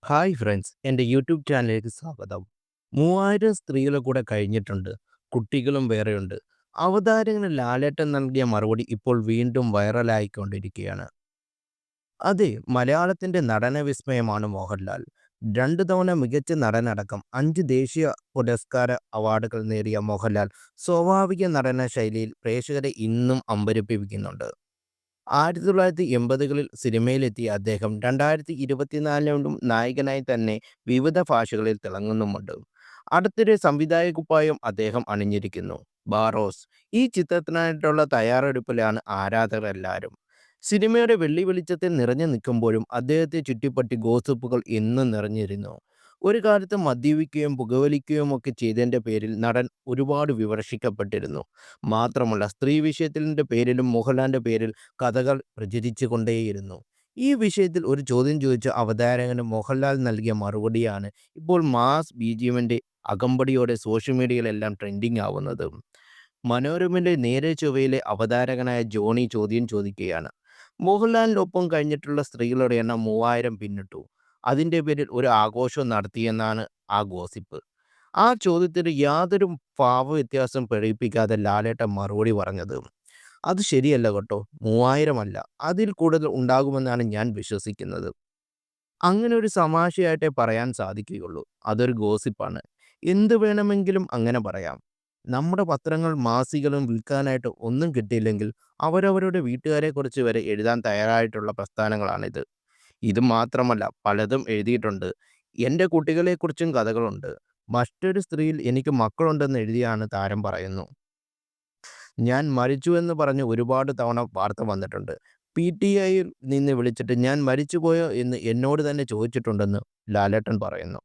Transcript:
Hi friends, എൻ്റെ YouTube ചാനലിലേക്ക് സ്വാഗതം. 3000 സ്ത്രീകളെ കൂടെ കഴിഞ്ഞിട്ടുണ്ട്. കുട്ടികളും വേറെയുണ്ട്. അവതാരകന് ലാലേട്ടൻ നൽകിയ മറുപടി ഇപ്പോൾ വീണ്ടും വൈറലായിക്കൊണ്ടിരിക്കുകയാണ്. അതെ, മലയാളത്തിൻ്റെ നടന വിസ്മയമാണ് മോഹൻലാൽ. 2 തവണ മികച്ച നടനടക്കം 5 ദേശീയ പുരസ്കാര അവാർഡുകൾ നേടിയ മോഹൻലാൽ സ്വാഭാവിക നടന ശൈലിയിൽ പ്രേക്ഷകരെ ഇന്നും അമ്പരപ്പിക്കുന്നുണ്ട്. 1980കളിൽ സിനിമയിലെത്തിയ അദ്ദേഹം 2024ലും നായകനായി തന്നെ വിവിധ ഭാഷകളിൽ തിളങ്ങുന്നുമുണ്ട്. അടുത്തിടെ സംവിധായക കുപ്പായം അദ്ദേഹം അണിഞ്ഞിരിക്കുന്നു. ബാറോസ് ഈ ചിത്രത്തിനായിട്ടുള്ള തയ്യാറെടുപ്പിലാണ് ആരാധകരെല്ലാവരും. സിനിമയുടെ വെള്ളി വെളിച്ചത്തിൽ നിറഞ്ഞു നിൽക്കുമ്പോഴും അദ്ദേഹത്തെ ചുറ്റിപ്പറ്റി ഗോസിപ്പുകൾ എന്നും നിറഞ്ഞിരുന്നു. ഒരു കാലത്ത് മദ്യപിക്കുകയും പുകവലിക്കുകയും ഒക്കെ ചെയ്തതിൻ്റെ പേരിൽ നടൻ ഒരുപാട് വിമർശിക്കപ്പെട്ടിരുന്നു. മാത്രമല്ല, സ്ത്രീ വിഷയത്തിൻ്റെ പേരിലും മോഹൻലാലിൻ്റെ പേരിൽ കഥകൾ പ്രചരിച്ചു കൊണ്ടേയിരുന്നു. ഈ വിഷയത്തിൽ ഒരു ചോദ്യം ചോദിച്ച അവതാരകന് മോഹൻലാൽ നൽകിയ മറുപടിയാണ് ഇപ്പോൾ മാസ് ബിജിഎമ്മിൻ്റെ അകമ്പടിയോടെ സോഷ്യൽ മീഡിയയിലെല്ലാം ട്രെൻഡിങ് ആവുന്നത്. മനോരമയിലെ നേരെ ചൊവ്വയിലെ അവതാരകനായ ജോണി ചോദ്യം ചോദിക്കുകയാണ്. മോഹൻലാലിനൊപ്പം കഴിഞ്ഞിട്ടുള്ള സ്ത്രീകളുടെ എണ്ണം 3000 പിന്നിട്ടു. അതിൻ്റെ പേരിൽ ഒരു ആഘോഷം നടത്തിയെന്നാണ് ആ ഗോസിപ്പ്. ആ ചോദ്യത്തിന് യാതൊരു ഭാവവ്യത്യാസം പ്രകടിപ്പിക്കാതെ ലാലേട്ടൻ മറുപടി പറഞ്ഞത്, അത് ശരിയല്ല കേട്ടോ. 3000 അല്ല, അതിൽ കൂടുതൽ ഉണ്ടാകുമെന്നാണ് ഞാൻ വിശ്വസിക്കുന്നത്. അങ്ങനെ ഒരു തമാശയായിട്ടേ പറയാൻ സാധിക്കുകയുള്ളൂ. അതൊരു ഗോസിപ്പാണ്. എന്ത് വേണമെങ്കിലും അങ്ങനെ പറയാം. നമ്മുടെ പത്രങ്ങൾ മാസികകളും വിൽക്കാനായിട്ട് ഒന്നും കിട്ടിയില്ലെങ്കിൽ അവരവരുടെ വീട്ടുകാരെക്കുറിച്ച് വരെ എഴുതാൻ തയ്യാറായിട്ടുള്ള പ്രസ്ഥാനങ്ങളാണിത്. ഇത് മാത്രമല്ല, പലതും എഴുതിയിട്ടുണ്ട്. എൻ്റെ കുട്ടികളെക്കുറിച്ചും കഥകളുണ്ട്. മറ്റൊരു സ്ത്രീയിൽ എനിക്ക് മക്കളുണ്ടെന്ന് എഴുതിയാണ് താരം പറയുന്നു. ഞാൻ മരിച്ചു എന്ന് പറഞ്ഞ് ഒരുപാട് തവണ വാർത്ത വന്നിട്ടുണ്ട്. PTIയിൽ നിന്ന് വിളിച്ചിട്ട് ഞാൻ മരിച്ചുപോയോ എന്ന് എന്നോട് തന്നെ ചോദിച്ചിട്ടുണ്ടെന്ന് ലാലേട്ടൻ പറയുന്നു.